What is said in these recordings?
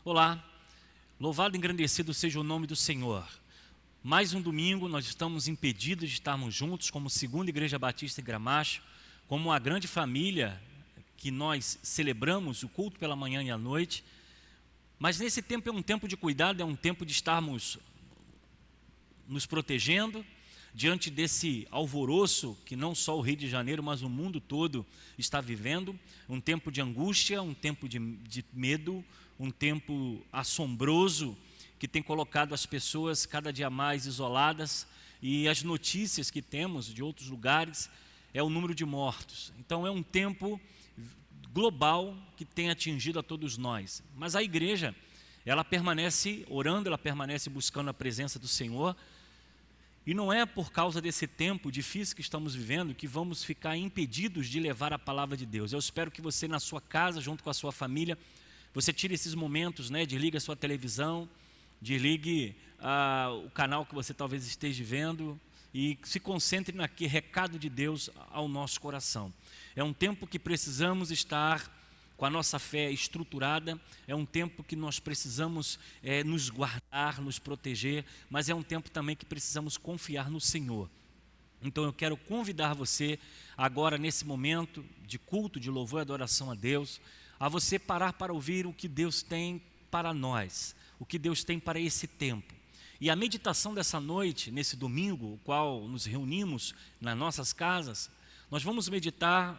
Olá, louvado e engrandecido seja o nome do Senhor. Mais um domingo nós estamos impedidos de estarmos juntos como Segunda Igreja Batista em Gramacho, como uma grande família que nós celebramos o culto pela manhã e à noite. Mas nesse tempo é um tempo de cuidado, é um tempo de estarmos nos protegendo diante desse alvoroço que não só o Rio de Janeiro, mas o mundo todo está vivendo. Um tempo de angústia, um tempo de medo, um tempo assombroso que tem colocado as pessoas cada dia mais isoladas, e as notícias que temos de outros lugares é o número de mortos. Então é um tempo global que tem atingido a todos nós. Mas a igreja, ela permanece orando, ela permanece buscando a presença do Senhor. E não é por causa desse tempo difícil que estamos vivendo que vamos ficar impedidos de levar a palavra de Deus. Eu espero que você, na sua casa, junto com a sua família, você tire esses momentos, desligue a sua televisão, desligue o canal que você talvez esteja vendo e se concentre naquele recado de Deus ao nosso coração. É um tempo que precisamos estar com a nossa fé estruturada, é um tempo que nós precisamos nos guardar, nos proteger, mas é um tempo também que precisamos confiar no Senhor. Então eu quero convidar você agora nesse momento de culto, de louvor e adoração a Deus, a você parar para ouvir o que Deus tem para nós, o que Deus tem para esse tempo. E a meditação dessa noite, nesse domingo, o qual nos reunimos nas nossas casas, nós vamos meditar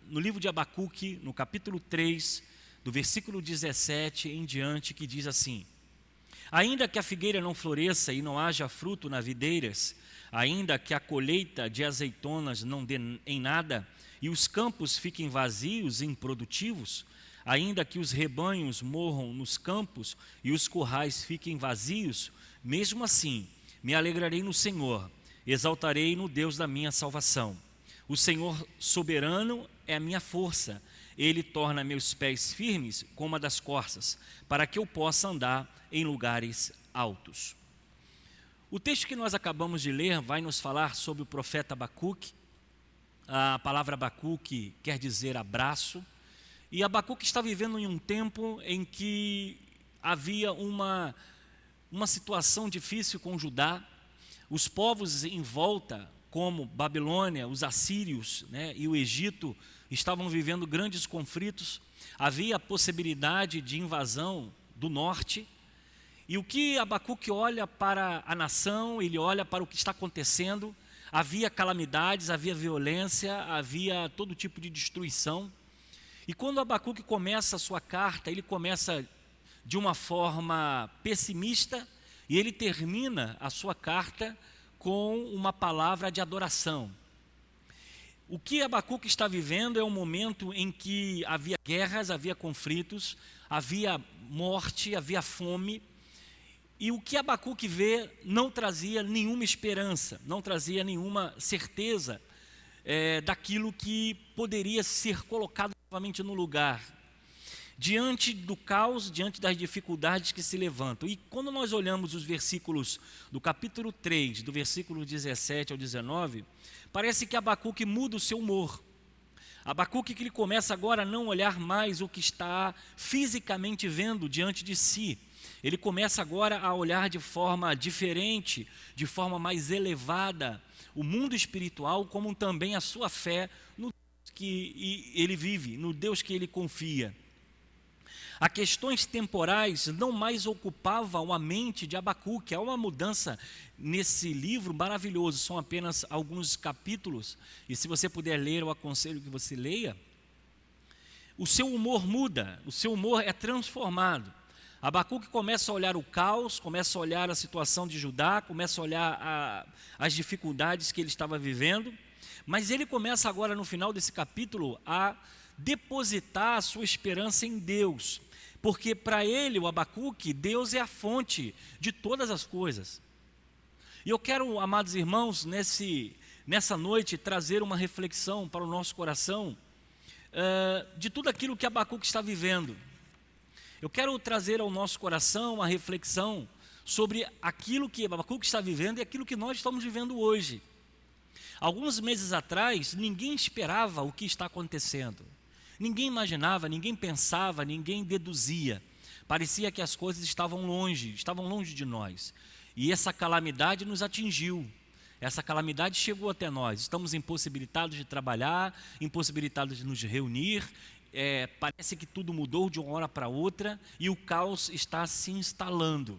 no livro de Abacuque, no capítulo 3, do versículo 17 em diante, que diz assim: ainda que a figueira não floresça e não haja fruto nas videiras, ainda que a colheita de azeitonas não dê em nada, e os campos fiquem vazios e improdutivos, ainda que os rebanhos morram nos campos e os currais fiquem vazios, mesmo assim me alegrarei no Senhor, exaltarei no Deus da minha salvação. O Senhor soberano é a minha força, Ele torna meus pés firmes como a das corças, para que eu possa andar em lugares altos. O texto que nós acabamos de ler vai nos falar sobre o profeta Abacuque. A palavra Abacuque quer dizer abraço, e Abacuque está vivendo em um tempo em que havia uma situação difícil com Judá. Os povos em volta, como Babilônia, os assírios, e o Egito, estavam vivendo grandes conflitos. Havia a possibilidade de invasão do norte. E o que Abacuque olha para a nação, ele olha para o que está acontecendo. Havia calamidades, havia violência, havia todo tipo de destruição. E quando Abacuque começa a sua carta, ele começa de uma forma pessimista e ele termina a sua carta com uma palavra de adoração. O que Abacuque está vivendo é um momento em que havia guerras, havia conflitos, havia morte, havia fome, e o que Abacuque vê não trazia nenhuma esperança, não trazia nenhuma certeza daquilo que poderia ser colocado novamente no lugar. Diante do caos, diante das dificuldades que se levantam. E quando nós olhamos os versículos do capítulo 3, do versículo 17 ao 19, parece que Abacuque muda o seu humor. Abacuque que ele começa agora a não olhar mais o que está fisicamente vendo diante de si. Ele começa agora a olhar de forma diferente, de forma mais elevada, o mundo espiritual, como também a sua fé no Deus que ele vive, no Deus que ele confia. As questões temporais não mais ocupavam a mente de Abacuque. Há uma mudança nesse livro maravilhoso, são apenas alguns capítulos, e se você puder ler, eu aconselho que você leia. O seu humor muda, o seu humor é transformado. Abacuque começa a olhar o caos, começa a olhar a situação de Judá, começa a olhar as dificuldades que ele estava vivendo, mas ele começa agora no final desse capítulo a depositar a sua esperança em Deus. Porque para ele, o Abacuque, Deus é a fonte de todas as coisas. E eu quero, amados irmãos, nessa noite, trazer uma reflexão para o nosso coração de tudo aquilo que Abacuque está vivendo. Eu quero trazer ao nosso coração uma reflexão sobre aquilo que Abacuque está vivendo e aquilo que nós estamos vivendo hoje. Alguns meses atrás, ninguém esperava o que está acontecendo. Ninguém imaginava, ninguém pensava, ninguém deduzia. Parecia que as coisas estavam longe de nós. E essa calamidade nos atingiu. Essa calamidade chegou até nós. Estamos impossibilitados de trabalhar, impossibilitados de nos reunir. Parece que tudo mudou de uma hora para outra e o caos está se instalando.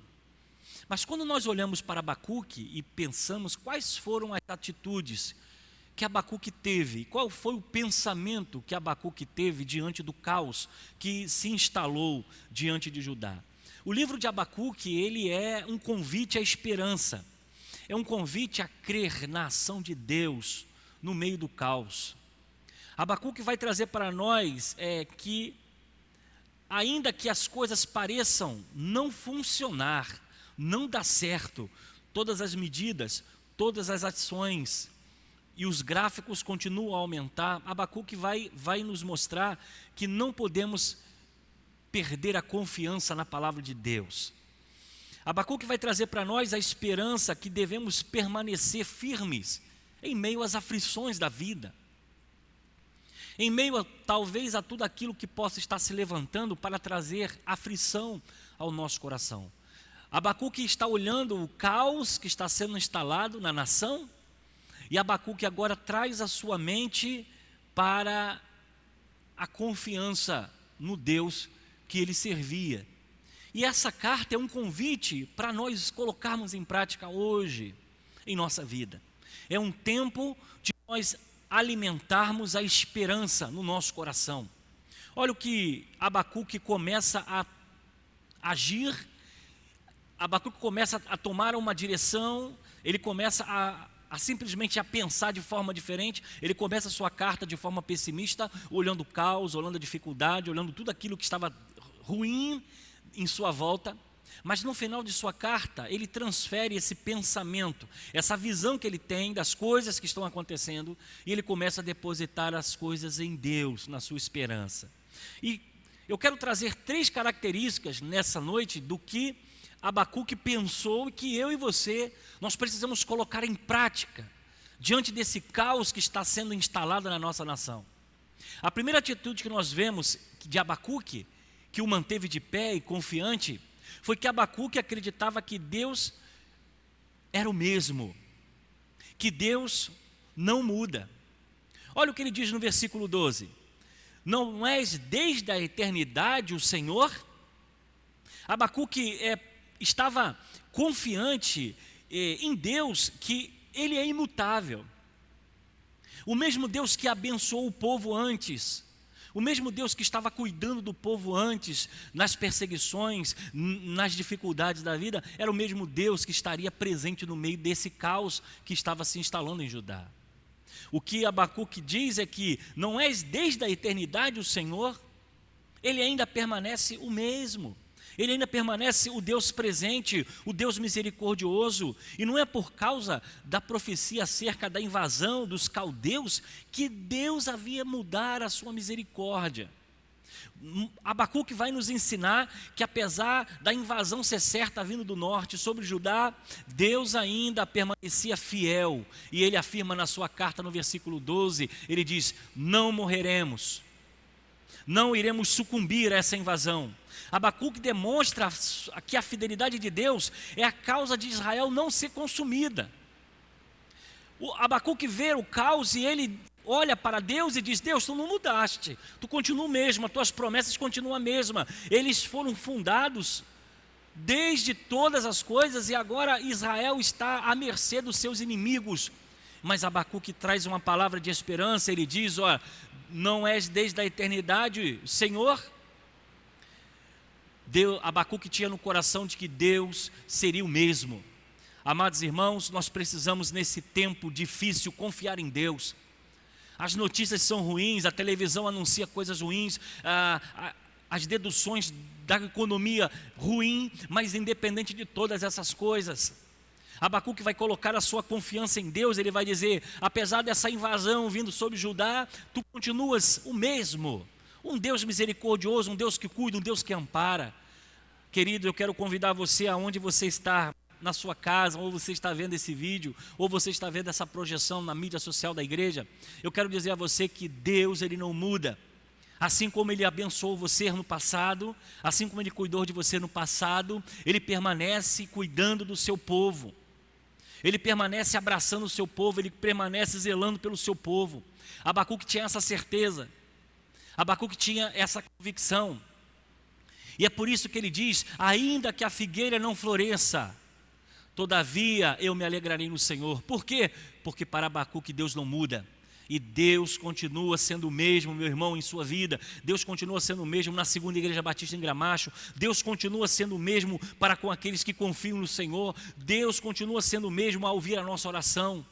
Mas quando nós olhamos para Abacuque e pensamos quais foram as atitudes que Abacuque teve, qual foi o pensamento que Abacuque teve diante do caos que se instalou diante de Judá. O livro de Abacuque, ele é um convite à esperança, é um convite a crer na ação de Deus no meio do caos. Abacuque vai trazer para nós que, ainda que as coisas pareçam não funcionar, não dar certo, todas as medidas, todas as ações e os gráficos continuam a aumentar, Abacuque vai nos mostrar que não podemos perder a confiança na palavra de Deus. Abacuque vai trazer para nós a esperança que devemos permanecer firmes em meio às aflições da vida, em meio talvez a tudo aquilo que possa estar se levantando para trazer aflição ao nosso coração. Abacuque está olhando o caos que está sendo instalado na nação, e Abacuque agora traz a sua mente para a confiança no Deus que ele servia. E essa carta é um convite para nós colocarmos em prática hoje, em nossa vida. É um tempo de nós alimentarmos a esperança no nosso coração. Olha o que Abacuque começa a agir. Abacuque começa a tomar uma direção, ele começa a simplesmente a pensar de forma diferente. Ele começa a sua carta de forma pessimista, olhando o caos, olhando a dificuldade, olhando tudo aquilo que estava ruim em sua volta. Mas no final de sua carta, ele transfere esse pensamento, essa visão que ele tem das coisas que estão acontecendo, e ele começa a depositar as coisas em Deus, na sua esperança. E eu quero trazer 3 características nessa noite do que Abacuque pensou e que eu e você, nós precisamos colocar em prática, diante desse caos que está sendo instalado na nossa nação. A primeira atitude que nós vemos de Abacuque, que o manteve de pé e confiante, foi que Abacuque acreditava que Deus era o mesmo, que Deus não muda. Olha o que ele diz no versículo 12: não és desde a eternidade o Senhor? Abacuque estava confiante em Deus, que Ele é imutável. O mesmo Deus que abençoou o povo antes, o mesmo Deus que estava cuidando do povo antes, nas perseguições, nas dificuldades da vida, era o mesmo Deus que estaria presente no meio desse caos que estava se instalando em Judá. O que Abacuque diz é que não és desde a eternidade o Senhor, Ele ainda permanece o mesmo. Ele ainda permanece o Deus presente, o Deus misericordioso, e não é por causa da profecia acerca da invasão dos caldeus que Deus havia mudar a sua misericórdia. Abacuque vai nos ensinar que, apesar da invasão ser certa vindo do norte sobre Judá, Deus ainda permanecia fiel, e ele afirma na sua carta no versículo 12, ele diz: não morreremos, não iremos sucumbir a essa invasão. Abacuque demonstra que a fidelidade de Deus é a causa de Israel não ser consumida. Abacuque vê o caos e ele olha para Deus e diz: Deus, tu não mudaste, tu continua o mesmo, as tuas promessas continuam a mesma. Eles foram fundados desde todas as coisas e agora Israel está à mercê dos seus inimigos. Mas Abacuque traz uma palavra de esperança, ele diz: ó, não és desde a eternidade, Senhor? Abacuque tinha no coração de que Deus seria o mesmo. Amados irmãos, nós precisamos nesse tempo difícil confiar em Deus. As notícias são ruins, a televisão anuncia coisas ruins, as deduções da economia ruim, mas independente de todas essas coisas, Abacuque vai colocar a sua confiança em Deus. Ele vai dizer: apesar dessa invasão vindo sobre Judá, tu continuas o mesmo, um Deus misericordioso, um Deus que cuida, um Deus que ampara. Querido, eu quero convidar você, aonde você está, na sua casa, ou você está vendo esse vídeo, ou você está vendo essa projeção na mídia social da igreja, eu quero dizer a você que Deus, Ele não muda. Assim como Ele abençoou você no passado, assim como Ele cuidou de você no passado, Ele permanece cuidando do seu povo. Ele permanece abraçando o seu povo, Ele permanece zelando pelo seu povo. Abacuque tinha essa certeza, Abacuque tinha essa convicção. E é por isso que ele diz: ainda que a figueira não floresça, todavia eu me alegrarei no Senhor. Por quê? Porque para Abacuque Deus não muda. E Deus continua sendo o mesmo, meu irmão, em sua vida. Deus continua sendo o mesmo na Segunda Igreja Batista em Gramacho. Deus continua sendo o mesmo para com aqueles que confiam no Senhor. Deus continua sendo o mesmo ao ouvir a nossa oração.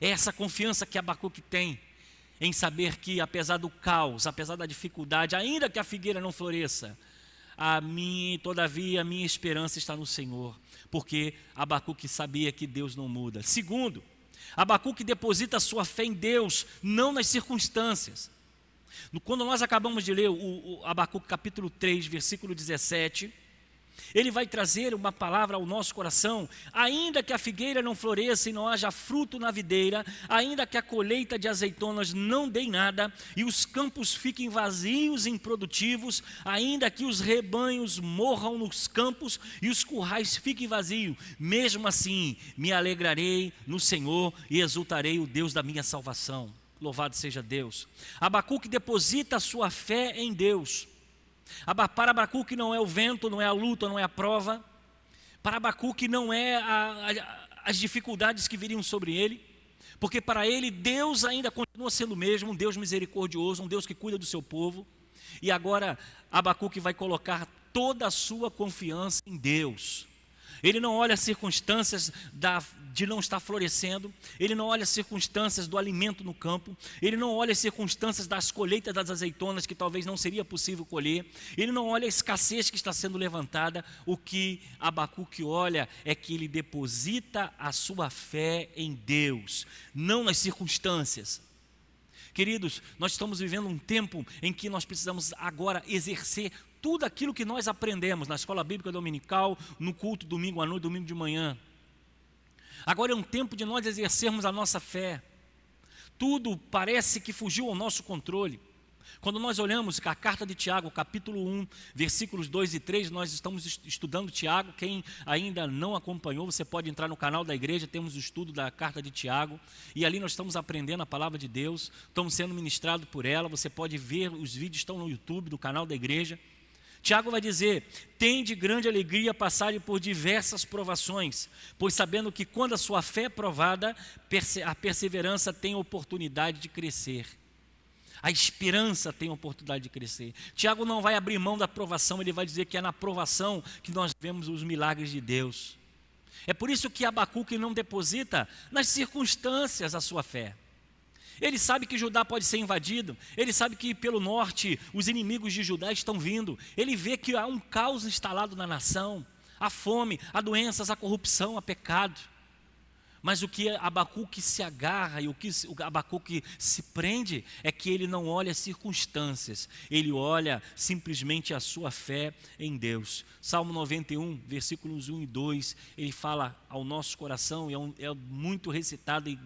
É essa confiança que Abacuque tem, em saber que apesar do caos, apesar da dificuldade, ainda que a figueira não floresça, todavia a minha esperança está no Senhor. Porque Abacuque sabia que Deus não muda. Segundo, Abacuque deposita a sua fé em Deus, não nas circunstâncias. Quando nós acabamos de ler o Abacuque capítulo 3, versículo 17, ele vai trazer uma palavra ao nosso coração: ainda que a figueira não floresça e não haja fruto na videira, ainda que a colheita de azeitonas não dê nada, e os campos fiquem vazios e improdutivos, ainda que os rebanhos morram nos campos e os currais fiquem vazios, mesmo assim me alegrarei no Senhor e exultarei o Deus da minha salvação. Louvado seja Deus. Abacuque deposita a sua fé em Deus. Para Abacuque não é o vento, não é a luta, não é a prova. Para Abacuque não é as dificuldades que viriam sobre ele, porque para ele Deus ainda continua sendo o mesmo, um Deus misericordioso, um Deus que cuida do seu povo. E agora Abacuque vai colocar toda a sua confiança em Deus. Ele não olha as circunstâncias de não estar florescendo, ele não olha as circunstâncias do alimento no campo, ele não olha as circunstâncias das colheitas das azeitonas que talvez não seria possível colher, ele não olha a escassez que está sendo levantada. O que Abacuque olha é que ele deposita a sua fé em Deus, não nas circunstâncias. Queridos, nós estamos vivendo um tempo em que nós precisamos agora exercer tudo aquilo que nós aprendemos na escola bíblica dominical, no culto domingo à noite, domingo de manhã. Agora é um tempo de nós exercermos a nossa fé. Tudo parece que fugiu ao nosso controle. Quando nós olhamos a carta de Tiago, capítulo 1, versículos 2 e 3, nós estamos estudando Tiago. Quem ainda não acompanhou, você pode entrar no canal da igreja, temos o estudo da carta de Tiago, e ali nós estamos aprendendo a palavra de Deus, estamos sendo ministrados por ela. Você pode ver, os vídeos estão no YouTube, do canal da igreja. Tiago vai dizer: tende grande alegria passarem por diversas provações, pois sabendo que quando a sua fé é provada, a perseverança tem oportunidade de crescer. A esperança tem oportunidade de crescer. Tiago não vai abrir mão da provação, ele vai dizer que é na provação que nós vemos os milagres de Deus. É por isso que Abacuque não deposita nas circunstâncias a sua fé. Ele sabe que Judá pode ser invadido, ele sabe que pelo norte os inimigos de Judá estão vindo, ele vê que há um caos instalado na nação, a fome, a doenças, a corrupção, a pecado. Mas o que Abacuque se agarra e o que Abacuque se prende é que ele não olha as circunstâncias, ele olha simplesmente a sua fé em Deus. Salmo 91, versículos 1 e 2, ele fala ao nosso coração, e é muito recitado e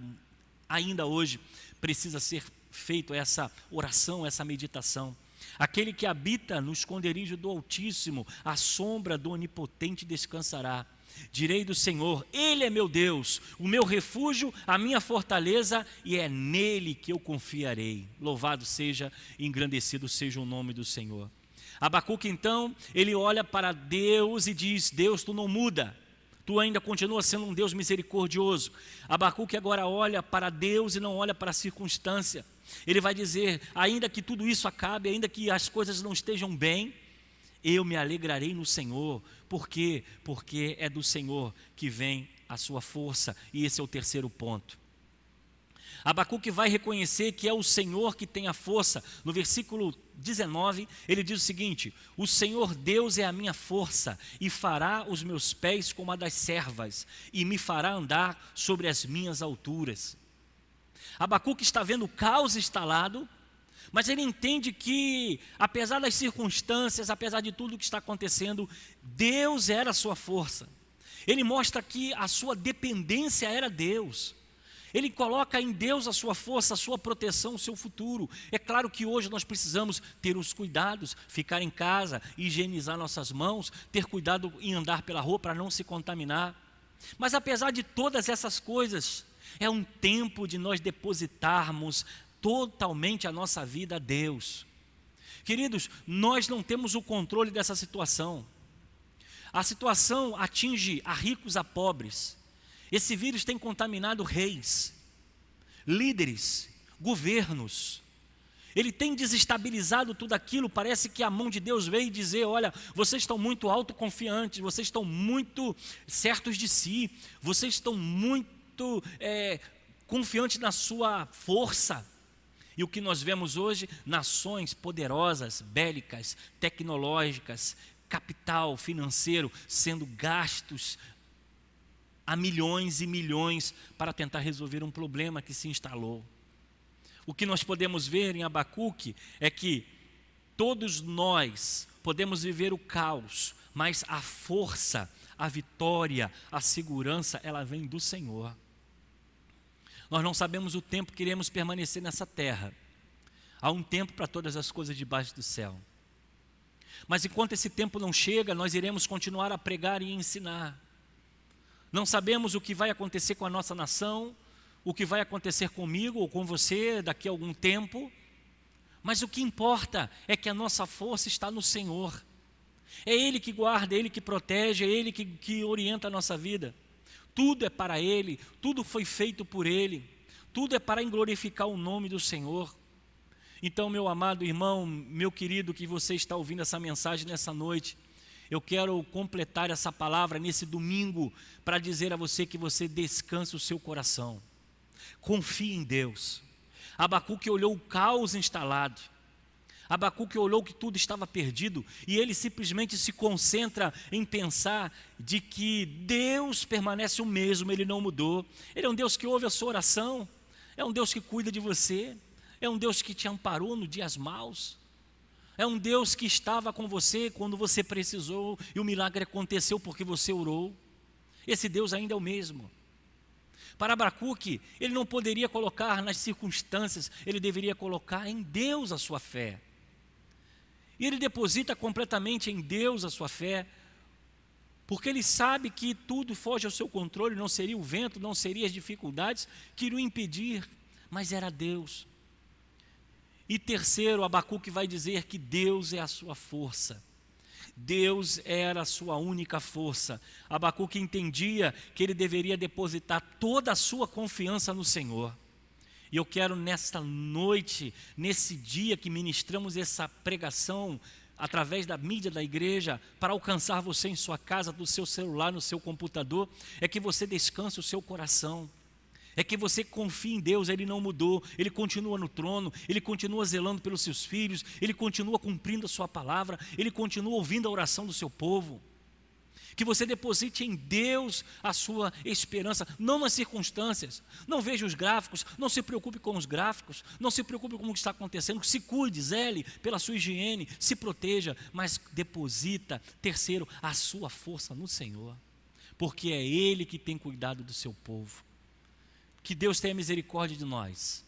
ainda hoje precisa ser feito essa oração, essa meditação. Aquele que habita no esconderijo do Altíssimo, à sombra do Onipotente descansará. Direi do Senhor: Ele é meu Deus, o meu refúgio, a minha fortaleza, e é nele que eu confiarei. Louvado seja e engrandecido seja o nome do Senhor. Abacuque então, ele olha para Deus e diz: Deus, tu não muda, tu ainda continua sendo um Deus misericordioso. Abacuque agora olha para Deus e não olha para a circunstância. Ele vai dizer: ainda que tudo isso acabe, ainda que as coisas não estejam bem, eu me alegrarei no Senhor. Por quê? Porque é do Senhor que vem a sua força. E esse é o terceiro ponto. Abacuque vai reconhecer que é o Senhor que tem a força. No versículo 19, ele diz o seguinte: o Senhor Deus é a minha força, e fará os meus pés como a das servas, e me fará andar sobre as minhas alturas. Abacuque está vendo o caos instalado, mas ele entende que, apesar das circunstâncias, apesar de tudo o que está acontecendo, Deus era a sua força. Ele mostra que a sua dependência era Deus. Ele coloca em Deus a sua força, a sua proteção, o seu futuro. É claro que hoje nós precisamos ter os cuidados, ficar em casa, higienizar nossas mãos, ter cuidado em andar pela rua para não se contaminar. Mas apesar de todas essas coisas, é um tempo de nós depositarmos totalmente a nossa vida a Deus. Queridos, nós não temos o controle dessa situação. A situação atinge a ricos, a pobres. Esse vírus tem contaminado reis, líderes, governos. Ele tem desestabilizado tudo aquilo. Parece que a mão de Deus veio dizer: olha, vocês estão muito autoconfiantes, vocês estão muito certos de si, vocês estão muito confiantes na sua força. E o que nós vemos hoje? Nações poderosas, bélicas, tecnológicas, capital financeiro sendo gastos a milhões e milhões para tentar resolver um problema que se instalou. O que nós podemos ver em Abacuque é que todos nós podemos viver o caos, mas a força, a vitória, a segurança, ela vem do Senhor. Nós não sabemos o tempo que iremos permanecer nessa terra. Há um tempo para todas as coisas debaixo do céu. Mas enquanto esse tempo não chega, nós iremos continuar a pregar e ensinar. Não sabemos o que vai acontecer com a nossa nação, o que vai acontecer comigo ou com você daqui a algum tempo, mas o que importa é que a nossa força está no Senhor. É Ele que guarda, é Ele que protege, é Ele que orienta a nossa vida. Tudo é para Ele, tudo foi feito por Ele, tudo é para glorificar o nome do Senhor. Então, meu amado irmão, meu querido, que você está ouvindo essa mensagem nessa noite, eu quero completar essa palavra nesse domingo para dizer a você que você descanse o seu coração. Confie em Deus. Abacuque olhou o caos instalado. Abacuque olhou que tudo estava perdido e ele simplesmente se concentra em pensar de que Deus permanece o mesmo, Ele não mudou. Ele é um Deus que ouve a sua oração, é um Deus que cuida de você, é um Deus que te amparou nos dias maus. É um Deus que estava com você quando você precisou e o milagre aconteceu porque você orou. Esse Deus ainda é o mesmo. Para Abacuque, ele não poderia colocar nas circunstâncias, ele deveria colocar em Deus a sua fé. E ele deposita completamente em Deus a sua fé, porque ele sabe que tudo foge ao seu controle, não seria o vento, não seriam as dificuldades que iriam impedir, mas era Deus. E terceiro, Abacuque vai dizer que Deus é a sua força. Deus era a sua única força. Abacuque entendia que ele deveria depositar toda a sua confiança no Senhor. E eu quero nesta noite, nesse dia que ministramos essa pregação através da mídia da igreja, para alcançar você em sua casa, do seu celular, no seu computador, é que você descanse o seu coração. É que você confie em Deus, Ele não mudou, Ele continua no trono, Ele continua zelando pelos seus filhos, Ele continua cumprindo a sua palavra, Ele continua ouvindo a oração do seu povo. Que você deposite em Deus a sua esperança, não nas circunstâncias. Não veja os gráficos, não se preocupe com os gráficos, não se preocupe com o que está acontecendo, se cuide, zele pela sua higiene, se proteja, mas deposita, terceiro, a sua força no Senhor, porque é Ele que tem cuidado do seu povo. Que Deus tenha misericórdia de nós,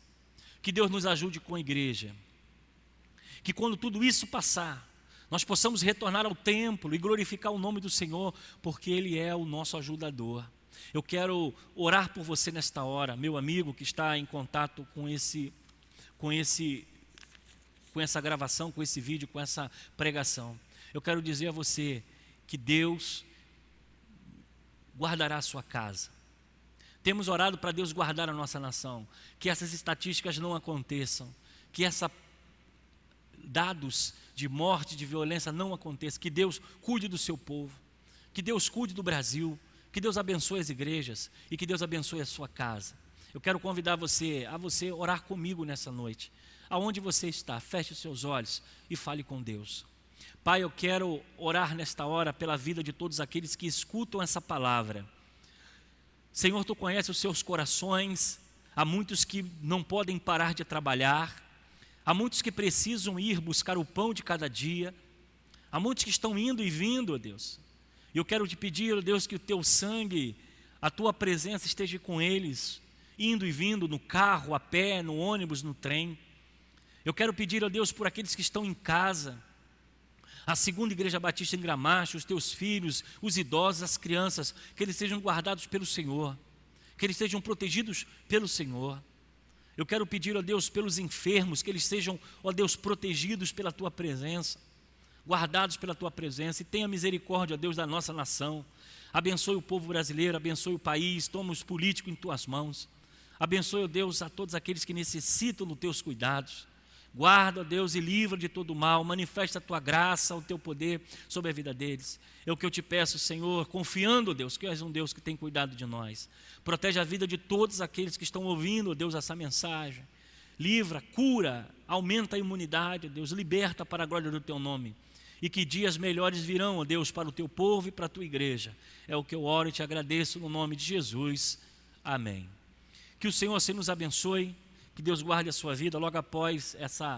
que Deus nos ajude com a igreja, que quando tudo isso passar, nós possamos retornar ao templo e glorificar o nome do Senhor, porque Ele é o nosso ajudador. Eu quero orar por você nesta hora, meu amigo que está em contato com essa gravação, com esse vídeo, com essa pregação. Eu quero dizer a você que Deus guardará a sua casa. Temos orado para Deus guardar a nossa nação, que essas estatísticas não aconteçam, que dados de morte, de violência não aconteçam, que Deus cuide do seu povo, que Deus cuide do Brasil, que Deus abençoe as igrejas e que Deus abençoe a sua casa. Eu quero convidar você a orar comigo nessa noite. Aonde você está, feche os seus olhos e fale com Deus. Pai, eu quero orar nesta hora pela vida de todos aqueles que escutam essa palavra. Senhor, Tu conheces os seus corações. Há muitos que não podem parar de trabalhar, há muitos que precisam ir buscar o pão de cada dia, há muitos que estão indo e vindo, ó Deus. E eu quero te pedir, ó Deus, que o Teu sangue, a Tua presença esteja com eles, indo e vindo no carro, a pé, no ônibus, no trem. Eu quero pedir a Deus por aqueles que estão em casa, a segunda Igreja Batista em Gramacho, os teus filhos, os idosos, as crianças, que eles sejam guardados pelo Senhor, que eles sejam protegidos pelo Senhor. Eu quero pedir a Deus pelos enfermos, que eles sejam, ó Deus, protegidos pela Tua presença, guardados pela Tua presença, e tenha misericórdia, ó Deus, da nossa nação. Abençoe o povo brasileiro, abençoe o país, toma os políticos em Tuas mãos. Abençoe, ó Deus, a todos aqueles que necessitam dos Teus cuidados. Guarda, ó Deus, e livra de todo mal, manifesta a Tua graça, o Teu poder sobre a vida deles. É o que eu te peço, Senhor, confiando, ó Deus, que és um Deus que tem cuidado de nós. Protege a vida de todos aqueles que estão ouvindo, ó Deus, essa mensagem. Livra, cura, aumenta a imunidade, ó Deus, liberta para a glória do Teu nome. E que dias melhores virão, ó Deus, para o Teu povo e para a Tua igreja. É o que eu oro e te agradeço no nome de Jesus. Amém. Que o Senhor assim nos abençoe. Que Deus guarde a sua vida. Logo após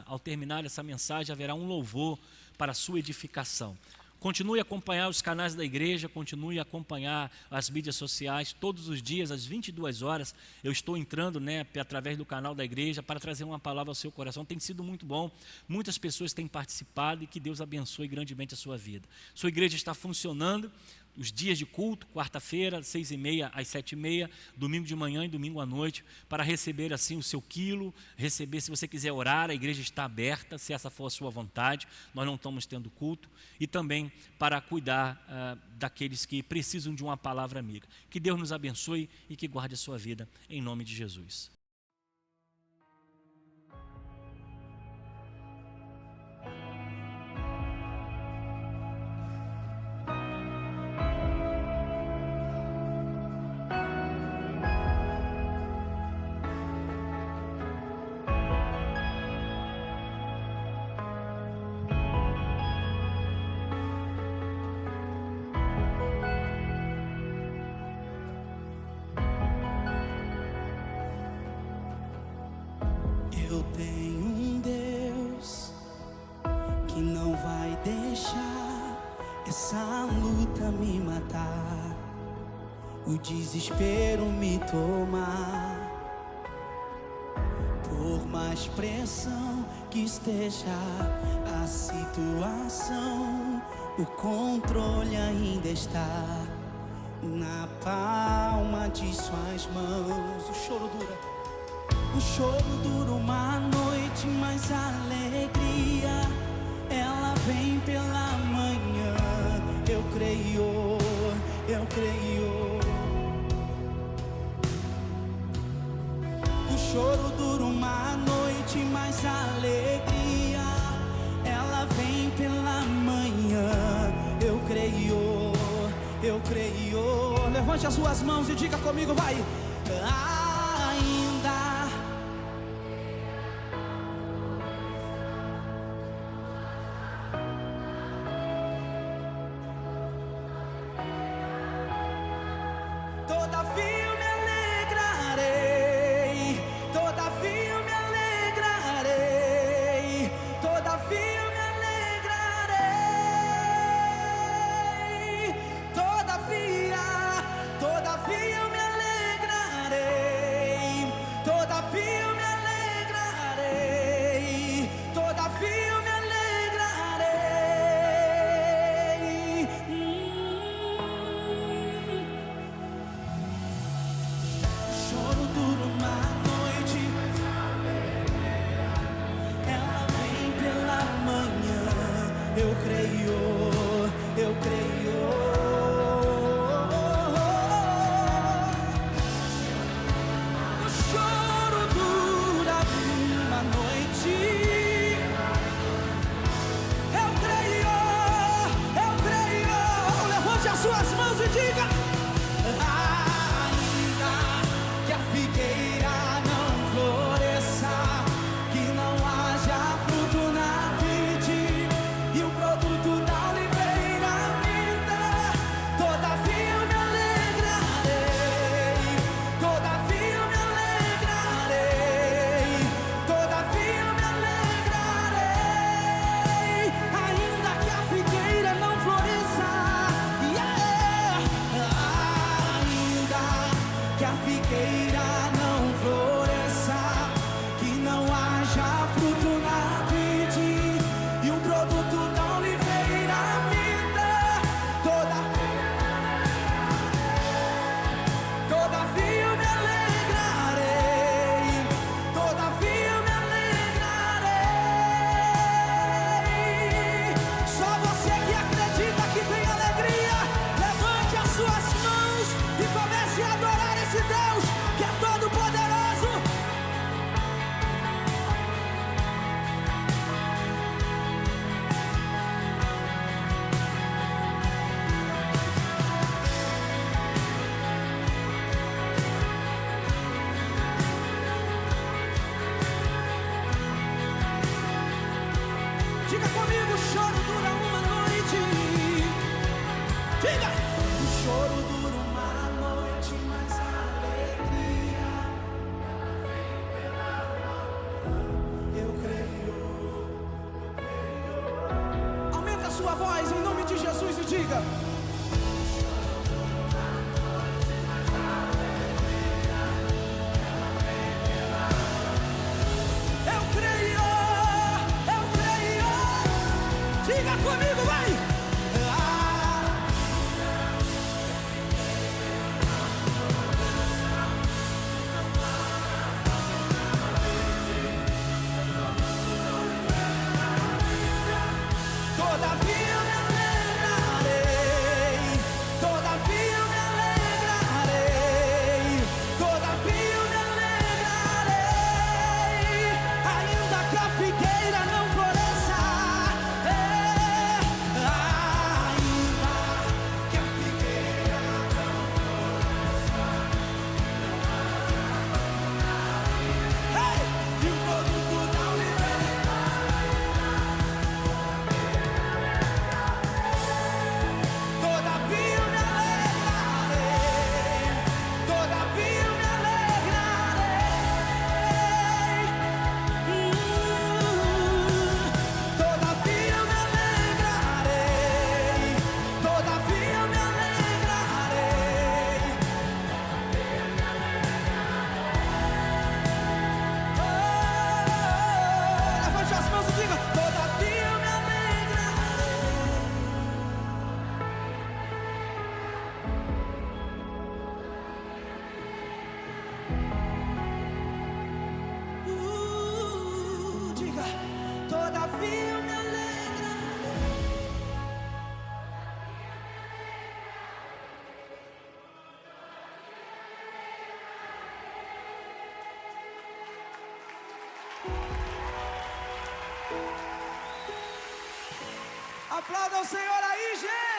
ao terminar essa mensagem, haverá um louvor para a sua edificação. Continue a acompanhar os canais da igreja, continue a acompanhar as mídias sociais. Todos os dias, às 22 horas, eu estou entrando, através do canal da igreja, para trazer uma palavra ao seu coração. Tem sido muito bom, muitas pessoas têm participado e que Deus abençoe grandemente a sua vida. Sua igreja está funcionando. Os dias de culto, quarta-feira, 6h30 às 7h30, domingo de manhã e domingo à noite, para receber assim o seu quilo, receber, se você quiser orar, a igreja está aberta, se essa for a sua vontade, nós não estamos tendo culto, e também para cuidar daqueles que precisam de uma palavra amiga. Que Deus nos abençoe e que guarde a sua vida, em nome de Jesus. Eu tenho um Deus que não vai deixar essa luta me matar, o desespero me tomar. Por mais pressão que esteja a situação, o controle ainda está na palma de suas mãos. O choro dura. O choro dura uma noite, mas a alegria, ela vem pela manhã. Eu creio, eu creio. O choro dura uma noite, mas a alegria, ela vem pela manhã. Eu creio, eu creio. Levante as suas mãos e diga comigo, vai. Ainda todavia eu me alegrarei, todavia eu me alegrarei, todavia eu me alegrarei, todavia eu me alegrarei, todavia eu me alegrarei, todavia eu me alegrarei. Choro dura uma noite, ela vem pela manhã. Eu creio, eu creio. O choro dura uma noite. Eu creio, eu creio. Levante as suas mãos e diga. Ainda que a figueira não floresça, que não haja fruto na vide, e o produto da Diga comigo, o choro dura uma noite. Diga! O choro dura uma noite, mas a alegria vem pela manhã. Eu creio. Aumenta a sua voz em nome de Jesus e diga: diga comigo, vai! Todavia eu me alegrarei, todavia eu me alegrarei, todavia eu me alegrarei, ainda que a figueira não floresça. Todavia eu me alegrarei. Aplauda o Senhor aí, gente!